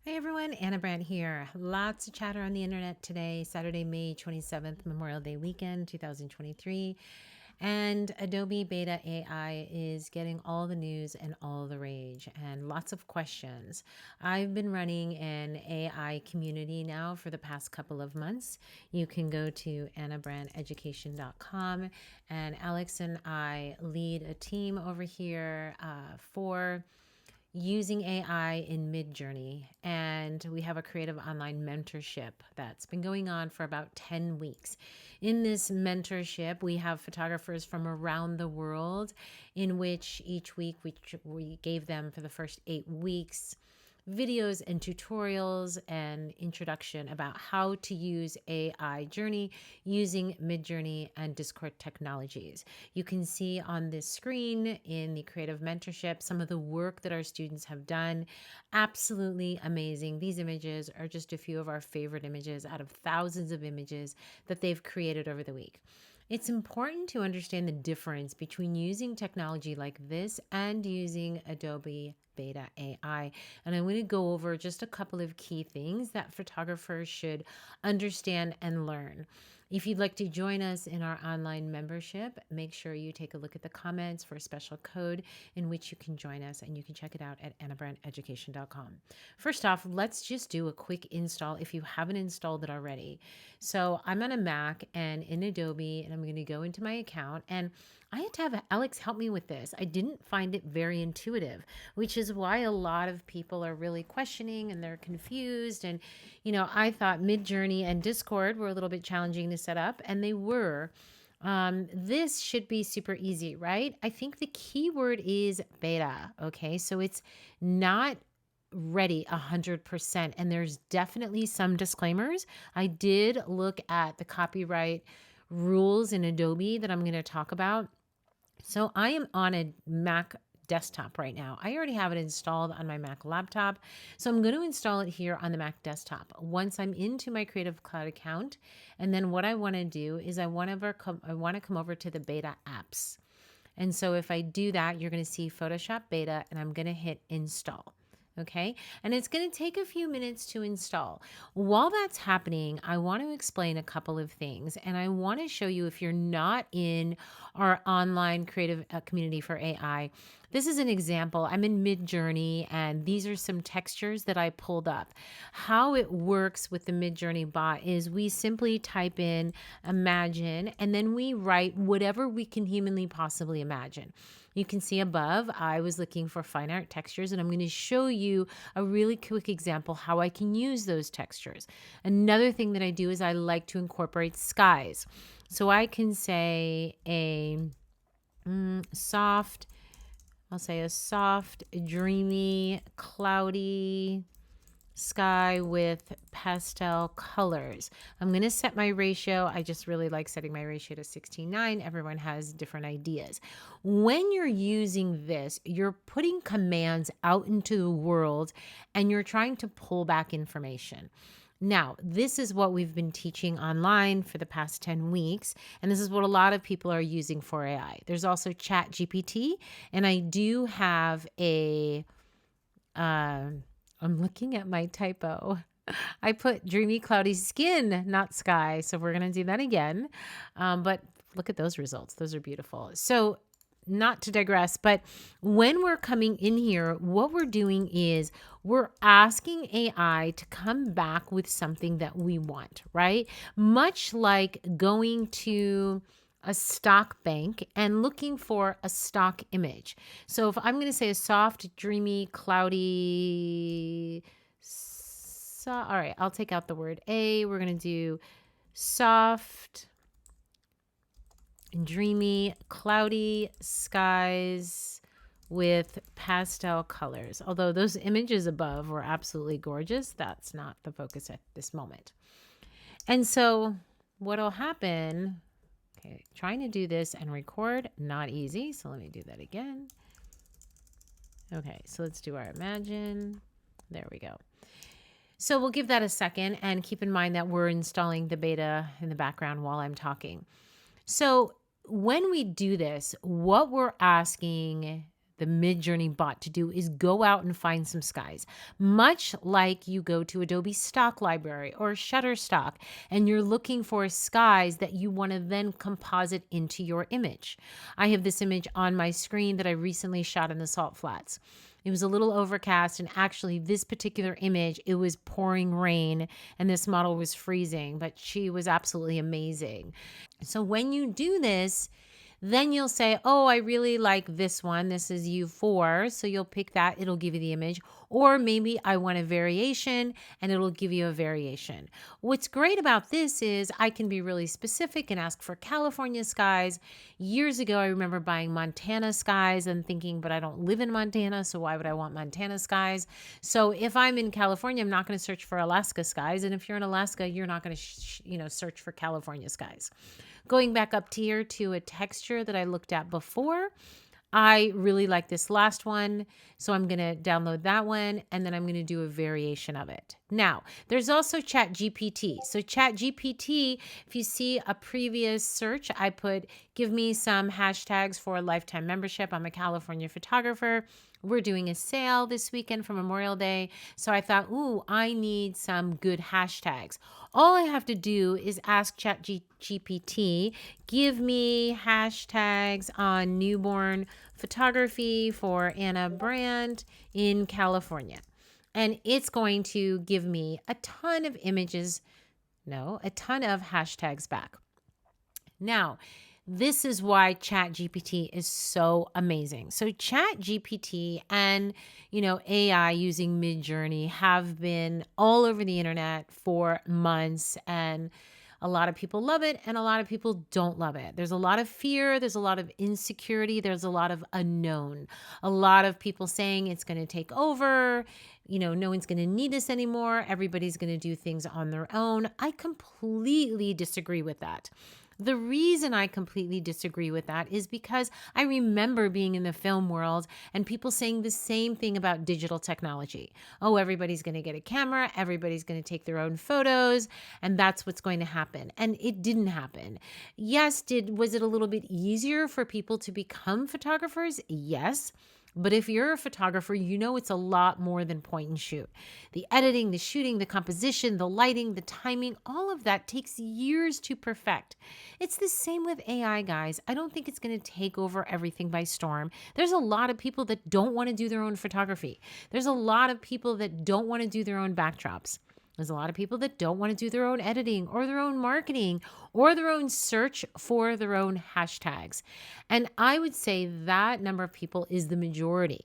Hey everyone, Ana Brandt here. Lots of chatter on the internet today, Saturday, May 27th, Memorial Day weekend, 2023. And Adobe Beta AI is getting all the news and all the rage and lots of questions. I've been running an AI community now for the past couple of months. You can go to anabrandteducation.com, and Alex and I lead a team over here for using AI in Midjourney. And we have a creative online mentorship that's been going on for about 10 weeks. In this mentorship, we have photographers from around the world, in which each week we gave them for the first 8 weeks videos and tutorials and introduction about how to use AI Journey using Midjourney and Discord technologies. You can see on this screen in the creative mentorship some of the work that our students have done. Absolutely amazing. These images are just a few of our favorite images out of thousands of images that they've created over the week. It's important to understand the difference between using technology like this and using Adobe Beta AI. And I'm going to go over just a couple of key things that photographers should understand and learn. If you'd like to join us in our online membership, make sure you take a look at the comments for a special code in which you can join us, and you can check it out at anabrandteducation.com. First off, let's just do a quick install if you haven't installed it already. So I'm on a Mac and in Adobe, and I'm going to go into my account, and I had to have Alex help me with this. I didn't find it very intuitive, which is why a lot of people are really questioning and they're confused. And, I thought Midjourney and Discord were a little bit challenging to set up, and they were. This should be super easy, right? I think the key word is beta. Okay. So it's not ready 100%. And there's definitely some disclaimers. I did look at the copyright rules in Adobe that I'm going to talk about. So I am on a Mac desktop right now. I already have it installed on my Mac laptop. So I'm going to install it here on the Mac desktop. Once I'm into my Creative Cloud account, and then what I want to do is I want to come over to the beta apps. And so if I do that, you're going to see Photoshop Beta, and I'm going to hit install. Okay. And it's going to take a few minutes to install. While that's happening, I want to explain a couple of things. And I want to show you, if you're not in our online creative community for AI, this is an example. I'm in Midjourney, and these are some textures that I pulled up. How it works with the Midjourney bot is we simply type in imagine, and then we write whatever we can humanly possibly imagine. You can see above, I was looking for fine art textures, and I'm going to show you a really quick example how I can use those textures. Another thing that I do is I like to incorporate skies. So I can say I'll say a soft, dreamy, cloudy sky with pastel colors. I'm going to set my ratio. I just really like setting my ratio to 16:9. Everyone has different ideas. When you're using this, you're putting commands out into the world, and you're trying to pull back information. Now, this is what we've been teaching online for the past 10 weeks, and this is what a lot of people are using for AI. There's also Chat GPT, and I do have I'm looking at my typo. I put dreamy, cloudy skin, not sky. So we're going to do that again. But look at those results. Those are beautiful. So, not to digress, but when we're coming in here, what we're doing is we're asking AI to come back with something that we want, right? Much like going to a stock bank and looking for a stock image. So if I'm going to say a soft, dreamy, cloudy, all right, I'll take out the word a. We're going to do soft, dreamy, cloudy skies with pastel colors. Although those images above were absolutely gorgeous, that's not the focus at this moment. And so what'll happen, okay, trying to do this and record, not easy. So let me do that again. Okay, so let's do our imagine. There we go. So we'll give that a second, and keep in mind that we're installing the beta in the background while I'm talking. So when we do this, what we're asking the Midjourney bot to do is go out and find some skies, much like you go to Adobe Stock Library or Shutterstock, and you're looking for skies that you want to then composite into your image. I have this image on my screen that I recently shot in the Salt Flats. It was a little overcast, and actually this particular image, it was pouring rain and this model was freezing, but she was absolutely amazing. So when you do this, then you'll say, oh, I really like this one. This is U4. So you'll pick that. It'll give you the image. Or maybe I want a variation, and it'll give you a variation. What's great about this is I can be really specific and ask for California skies. Years ago, I remember buying Montana skies and thinking, but I don't live in Montana, so why would I want Montana skies? So if I'm in California, I'm not going to search for Alaska skies. And if you're in Alaska, you're not going to search for California skies. Going back up here to a texture that I looked at before, I really like this last one, so I'm going to download that one, and then I'm going to do a variation of it. Now, there's also ChatGPT. So ChatGPT, if you see a previous search, I put, give me some hashtags for a lifetime membership. I'm a California photographer. We're doing a sale this weekend for Memorial Day. So I thought, ooh, I need some good hashtags. All I have to do is ask ChatGPT, give me hashtags on newborn photography for Ana Brandt in California. And it's going to give me a ton of hashtags back. Now, this is why ChatGPT is so amazing. So ChatGPT and, AI using Midjourney have been all over the internet for months, and a lot of people love it and a lot of people don't love it. There's a lot of fear. There's a lot of insecurity. There's a lot of unknown. A lot of people saying it's going to take over. No one's going to need us anymore. Everybody's going to do things on their own. I completely disagree with that. The reason I completely disagree with that is because I remember being in the film world and people saying the same thing about digital technology. Oh, everybody's going to get a camera, everybody's going to take their own photos, and that's what's going to happen. And it didn't happen. Yes, was it a little bit easier for people to become photographers? Yes. But if you're a photographer, it's a lot more than point and shoot. The editing, the shooting, the composition, the lighting, the timing, all of that takes years to perfect. It's the same with AI, guys. I don't think it's going to take over everything by storm. There's a lot of people that don't want to do their own photography. There's a lot of people that don't want to do their own backdrops. There's a lot of people that don't want to do their own editing or their own marketing or their own search for their own hashtags. And I would say that number of people is the majority.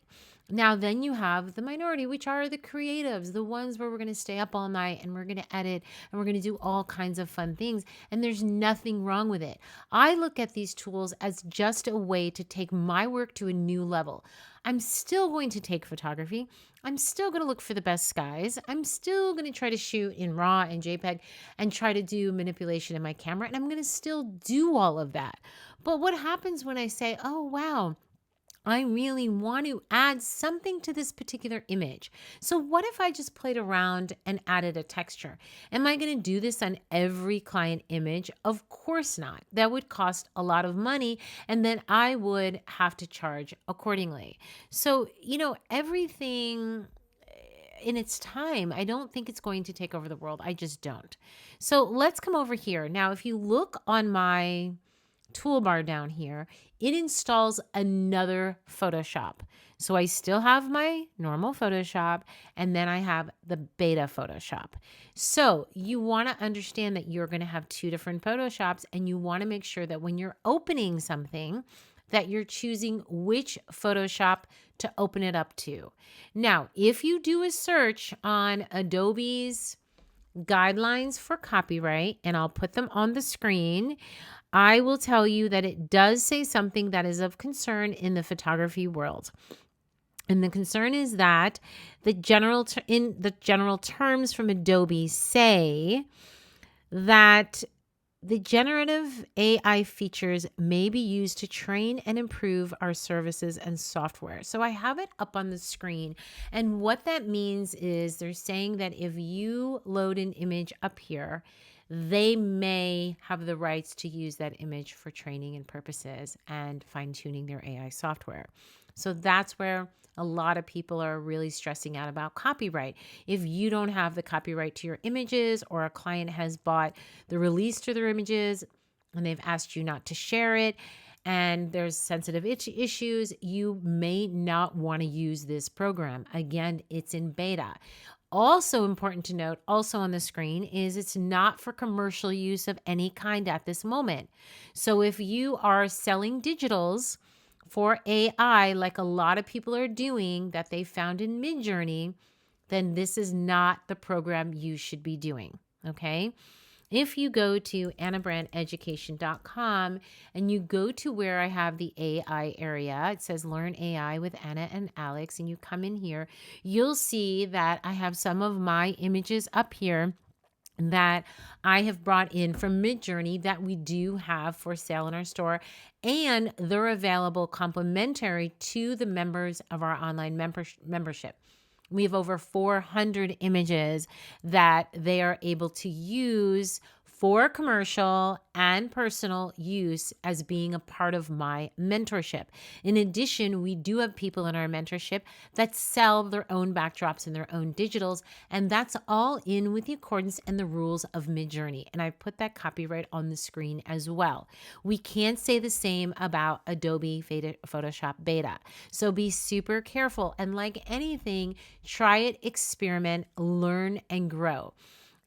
Now, then you have the minority, which are the creatives, the ones where we're going to stay up all night and we're going to edit and we're going to do all kinds of fun things. And there's nothing wrong with it. I look at these tools as just a way to take my work to a new level. I'm still going to take photography. I'm still going to look for the best skies. I'm still going to try to shoot in RAW and JPEG and try to do manipulation in my camera. And I'm going to still do all of that. But what happens when I say, oh, wow, I really want to add something to this particular image. So what if I just played around and added a texture? Am I going to do this on every client image? Of course not. That would cost a lot of money, and then I would have to charge accordingly. So, everything in its time, I don't think it's going to take over the world. I just don't. So let's come over here. Now, if you look on my toolbar down here, it installs another Photoshop. So I still have my normal Photoshop, and then I have the beta Photoshop. So you want to understand that you're going to have two different Photoshops, and you want to make sure that when you're opening something, that you're choosing which Photoshop to open it up to. Now, if you do a search on Adobe's guidelines for copyright, and I'll put them on the screen, I will tell you that it does say something that is of concern in the photography world. And the concern is that the general terms from Adobe say that the generative AI features may be used to train and improve our services and software. So I have it up on the screen. And what that means is they're saying that if you load an image up here, they may have the rights to use that image for training and purposes and fine-tuning their AI software. So that's where a lot of people are really stressing out about copyright. If you don't have the copyright to your images, or a client has bought the release to their images and they've asked you not to share it, and there's sensitive issues, you may not want to use this program. Again, it's in beta. Also important to note, also on the screen, is it's not for commercial use of any kind at this moment. So if you are selling digitals for AI, like a lot of people are doing that they found in Midjourney, then this is not the program you should be doing, okay? If you go to anabrandteducation.com and you go to where I have the AI area, it says Learn AI with Anna and Alex, and you come in here, you'll see that I have some of my images up here that I have brought in from Midjourney that we do have for sale in our store, and they're available complimentary to the members of our online membership. We have over 400 images that they are able to use for commercial and personal use as being a part of my mentorship. In addition, we do have people in our mentorship that sell their own backdrops and their own digitals, and that's all in with the accordance and the rules of Midjourney. And I've put that copyright on the screen as well. We can't say the same about Adobe Photoshop Beta. So be super careful. And like anything, try it, experiment, learn, and grow.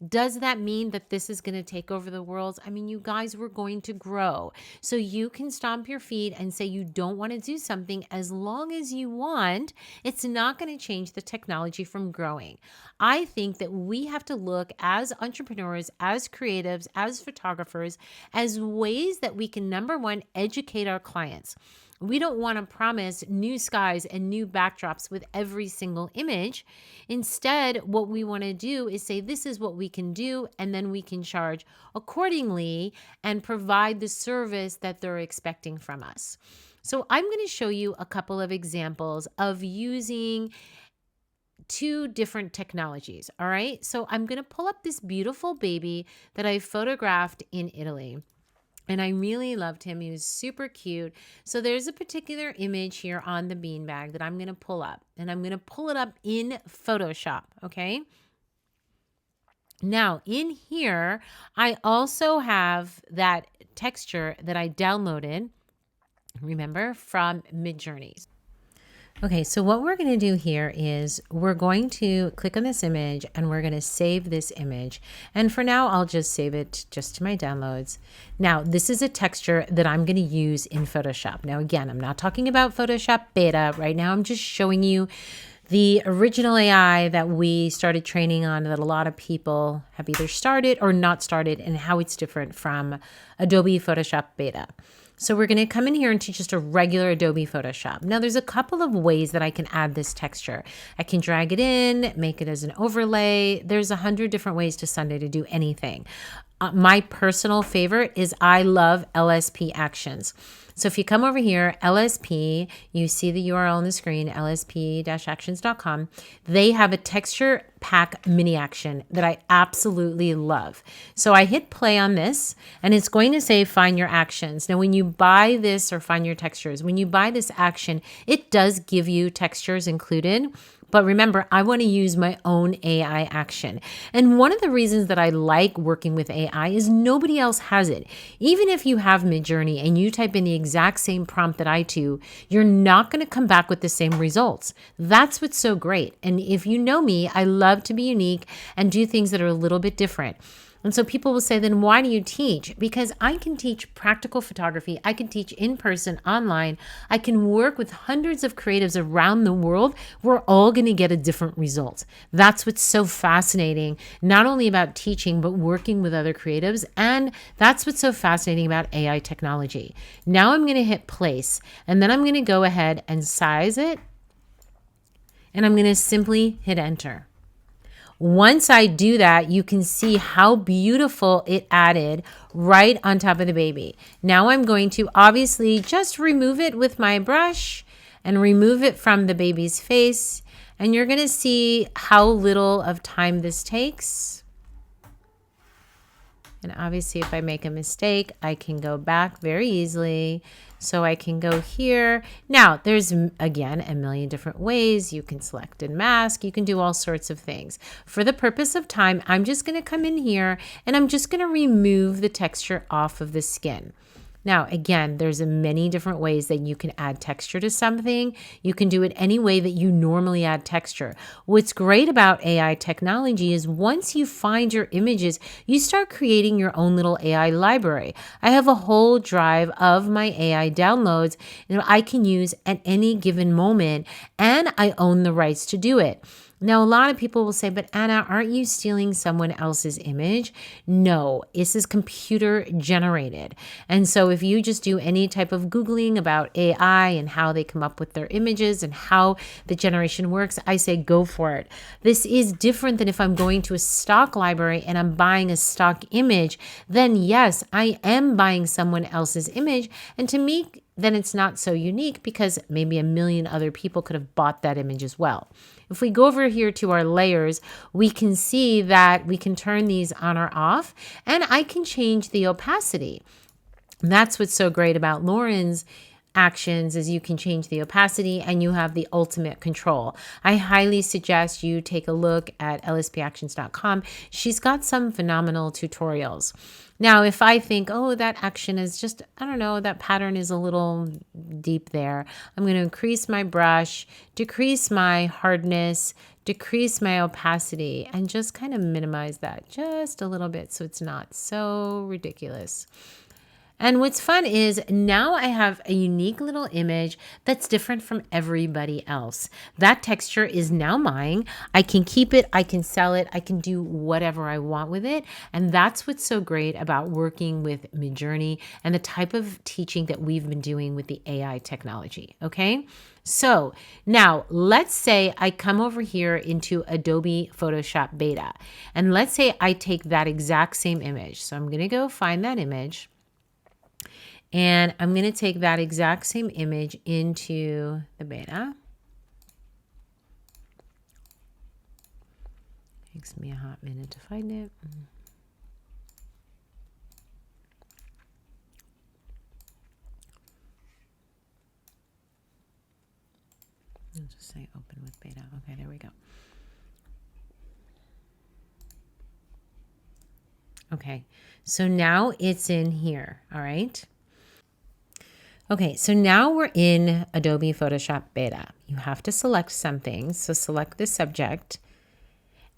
Does that mean that this is going to take over the world? I mean, you guys, we're going to grow. So you can stomp your feet and say you don't want to do something as long as you want. It's not going to change the technology from growing. I think that we have to look as entrepreneurs, as creatives, as photographers, as ways that we can, number one, educate our clients. We don't want to promise new skies and new backdrops with every single image. Instead, what we want to do is say, this is what we can do, and then we can charge accordingly and provide the service that they're expecting from us. So I'm going to show you a couple of examples of using two different technologies. All right. So I'm going to pull up this beautiful baby that I photographed in Italy. And I really loved him. He was super cute. So there's a particular image here on the beanbag that I'm going to pull up. And I'm going to pull it up in Photoshop, okay? Now, in here, I also have that texture that I downloaded, remember, from Midjourney. Okay, so what we're going to do here is we're going to click on this image and we're going to save this image. And for now, I'll just save it just to my downloads. Now, this is a texture that I'm going to use in Photoshop. Now, again, I'm not talking about Photoshop Beta. Right now, I'm just showing you the original AI that we started training on, that a lot of people have either started or not started, and how it's different from Adobe Photoshop Beta. So we're going to come in here into just a regular Adobe Photoshop. Now there's a couple of ways that I can add this texture. I can drag it in, make it as an overlay. There's 100 different ways to Sunday to do anything. My personal favorite is I love LSP actions. So if you come over here, LSP, you see the URL on the screen, lsp-actions.com. They have a texture pack mini action that I absolutely love. So I hit play on this and it's going to say find your actions. Now, when you buy this, or find your textures, when you buy this action, it does give you textures included. But remember, I want to use my own AI action. And one of the reasons that I like working with AI is nobody else has it. Even if you have Midjourney and you type in the exact same prompt that I do, you're not going to come back with the same results. That's what's so great. And if you know me, I love to be unique and do things that are a little bit different. And so people will say, then why do you teach? Because I can teach practical photography. I can teach in person, online. I can work with hundreds of creatives around the world. We're all going to get a different result. That's what's so fascinating, not only about teaching, but working with other creatives. And that's what's so fascinating about AI technology. Now I'm going to hit place, and then I'm going to go ahead and size it. And I'm going to simply hit enter. Once I do that, you can see how beautiful it added right on top of the baby. Now I'm going to obviously just remove it with my brush and remove it from the baby's face. And you're going to see how little of time this takes. And obviously, if I make a mistake, I can go back very easily. So I can go here. Now, there's, again, a million different ways. You can select and mask. You can do all sorts of things. For the purpose of time, I'm just going to come in here and I'm just going to remove the texture off of the skin. Now, again, there's many different ways that you can add texture to something. You can do it any way that you normally add texture. What's great about AI technology is once you find your images, you start creating your own little AI library. I have a whole drive of my AI downloads that I can use at any given moment, and I own the rights to do it. Now, a lot of people will say, but Anna, aren't you stealing someone else's image? No, this is computer generated. And so if you just do any type of Googling about AI and how they come up with their images and how the generation works, I say go for it. This is different than if I'm going to a stock library and I'm buying a stock image, then yes, I am buying someone else's image. And to me, then it's not so unique because maybe a million other people could have bought that image as well. If we go over here to our layers, we can see that we can turn these on or off, and I can change the opacity. And that's what's so great about Lauren's actions is you can change the opacity and you have the ultimate control. I highly suggest you take a look at lspactions.com. She's got some phenomenal tutorials. Now, if I think, oh, that action is just, I don't know, that pattern is a little deep there, I'm going to increase my brush, decrease my hardness, decrease my opacity, and just kind of minimize that just a little bit so it's not so ridiculous. And what's fun is now I have a unique little image that's different from everybody else. That texture is now mine. I can keep it, I can sell it, I can do whatever I want with it. And that's what's so great about working with Midjourney and the type of teaching that we've been doing with the AI technology, okay? So now let's say I come over here into Adobe Photoshop Beta, and let's say I take that exact same image. So I'm gonna go find that image. And I'm going to take that exact same image into the beta. Takes me a hot minute to find it. I'll just say open with beta. Okay, there we go. Okay, so now it's in here, all right? Okay, so now we're in Adobe Photoshop Beta. You have to select something. So select the subject.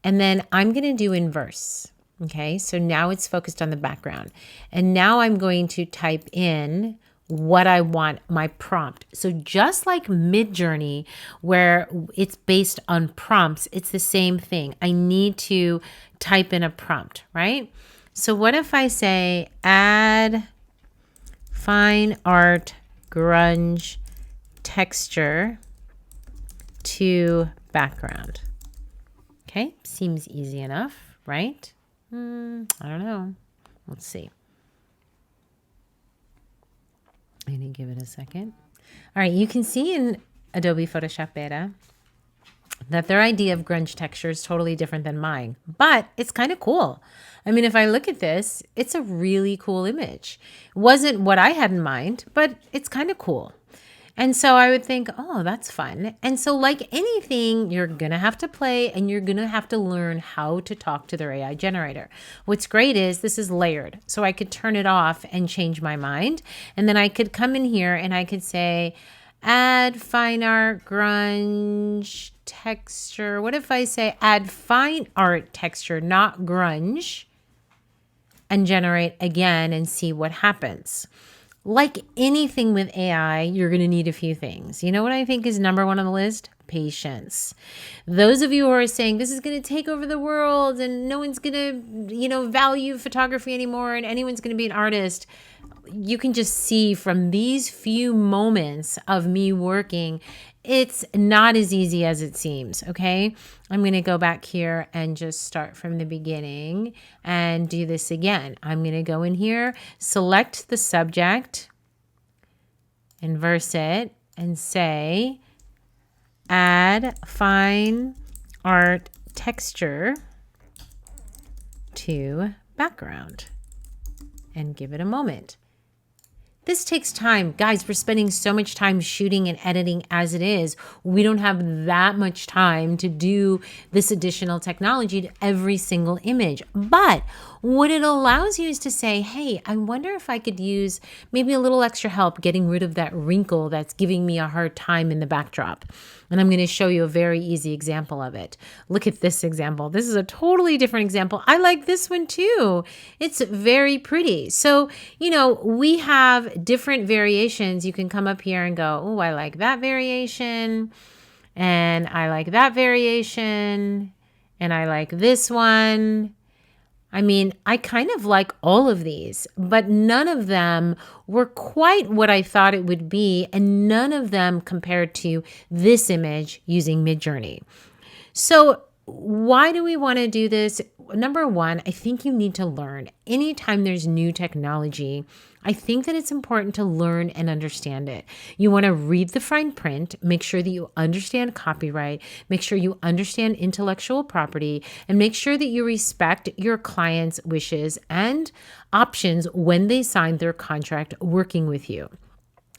And then I'm going to do inverse. Okay, so now it's focused on the background. And now I'm going to type in what I want, my prompt. So just like Midjourney, where it's based on prompts, it's the same thing. I need to type in a prompt, right? So what if I say add fine art grunge texture to background? Okay, seems easy enough, right? I don't know. Let's see. I'm going to give it a second. All right, you can see in Adobe Photoshop Beta that their idea of grunge texture is totally different than mine, but it's kind of cool. I mean, if I look at this, it's a really cool image. It wasn't what I had in mind, but it's kind of cool. And so I would think, oh, that's fun. And so like anything, you're going to have to play and you're going to have to learn how to talk to their AI generator. What's great is this is layered. So I could turn it off and change my mind. And then I could come in here and I could say, add fine art grunge texture. What if I say add fine art texture, not grunge, and generate again and see what happens? Like anything with AI, you're going to need a few things. You know what I think is number one on the list? Patience. Those of you who are saying this is going to take over the world and no one's going to, value photography anymore and anyone's going to be an artist, you can just see from these few moments of me working, it's not as easy as it seems, okay? I'm going to go back here and just start from the beginning and do this again. I'm going to go in here, select the subject, inverse it, and say, add fine art texture to background, and give it a moment. This takes time. Guys, we're spending so much time shooting and editing as it is. We don't have that much time to do this additional technology to every single image. But what it allows you is to say, hey, I wonder if I could use maybe a little extra help getting rid of that wrinkle that's giving me a hard time in the backdrop. And I'm going to show you a very easy example of it. Look at this example. This is a totally different example. I like this one too. It's very pretty. So, we have different variations. You can come up here and go, oh, I like that variation. And I like that variation. And I like this one. I mean, I kind of like all of these, but none of them were quite what I thought it would be, and none of them compared to this image using Midjourney. So why do we want to do this? Number one, I think you need to learn. Anytime there's new technology, I think that it's important to learn and understand it. You want to read the fine print, make sure that you understand copyright, make sure you understand intellectual property, and make sure that you respect your client's wishes and options when they sign their contract working with you.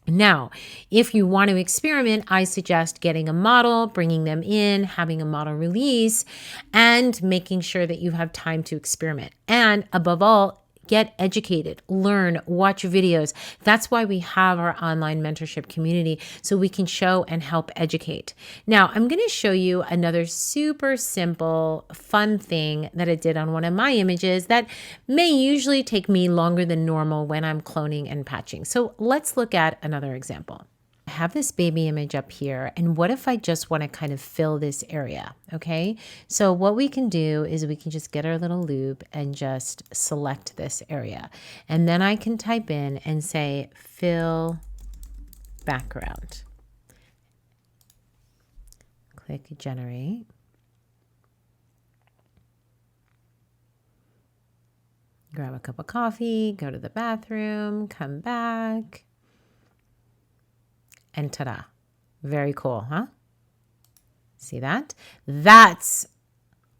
Now, if you want to experiment, I suggest getting a model, bringing them in, having a model release, and making sure that you have time to experiment. And above all, get educated, learn, watch videos. That's why we have our online mentorship community, so we can show and help educate. Now, I'm going to show you another super simple, fun thing that I did on one of my images that may usually take me longer than normal when I'm cloning and patching. So let's look at another example. I have this baby image up here, and what if I just want to kind of fill this area? Okay, so what we can do is we can just get our little loop and just select this area, and then I can type in and say fill background. Click generate. Grab a cup of coffee, go to the bathroom, come back. And ta-da. Very cool, huh? See that? That's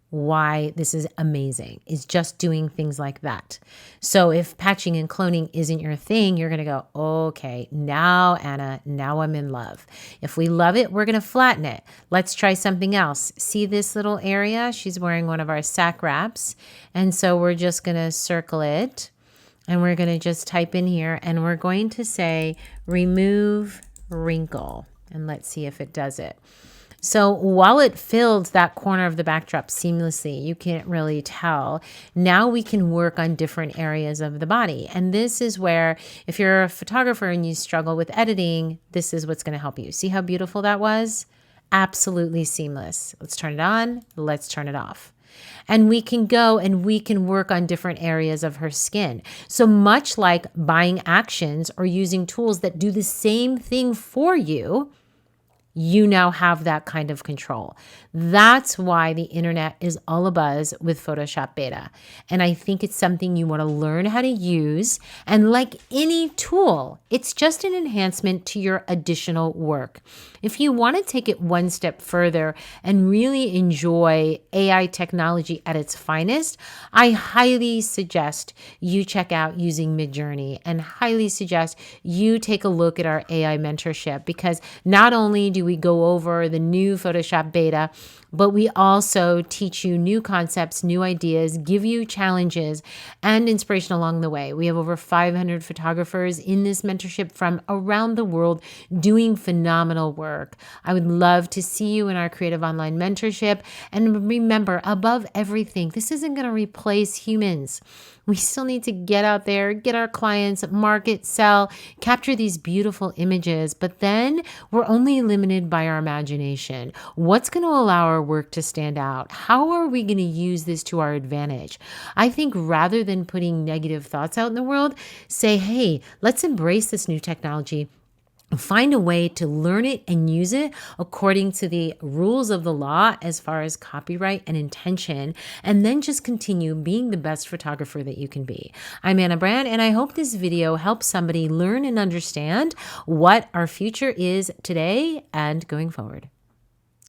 why this is amazing, is just doing things like that. So if patching and cloning isn't your thing, you're going to go, okay, now, Anna, now I'm in love. If we love it, we're going to flatten it. Let's try something else. See this little area? She's wearing one of our sack wraps. And so we're just going to circle it. And we're going to just type in here. And we're going to say remove wrinkle, and let's see if it does it. So while it filled that corner of the backdrop seamlessly, you can't really tell. Now we can work on different areas of the body. And this is where, if you're a photographer and you struggle with editing, this is what's going to help you. See how beautiful that was? Absolutely seamless. Let's turn it on. Let's turn it off. And we can go and we can work on different areas of her skin. So much like buying actions or using tools that do the same thing for you, you now have that kind of control. That's why the internet is all abuzz with Photoshop Beta. And I think it's something you want to learn how to use. And like any tool, it's just an enhancement to your additional work. If you want to take it one step further and really enjoy AI technology at its finest, I highly suggest you check out using Midjourney, and highly suggest you take a look at our AI mentorship, because not only do we go over the new Photoshop Beta, but we also teach you new concepts, new ideas, give you challenges and inspiration along the way. We have over 500 photographers in this mentorship from around the world doing phenomenal work. I would love to see you in our creative online mentorship. And remember, above everything, this isn't going to replace humans. We still need to get out there, get our clients, market, sell, capture these beautiful images. But then we're only limited by our imagination. What's going to allow our work to stand out? How are we going to use this to our advantage? I think rather than putting negative thoughts out in the world, say, hey, let's embrace this new technology. Find a way to learn it and use it according to the rules of the law as far as copyright and intention, and then just continue being the best photographer that you can be. I'm Ana Brandt, and I hope this video helps somebody learn and understand what our future is today and going forward.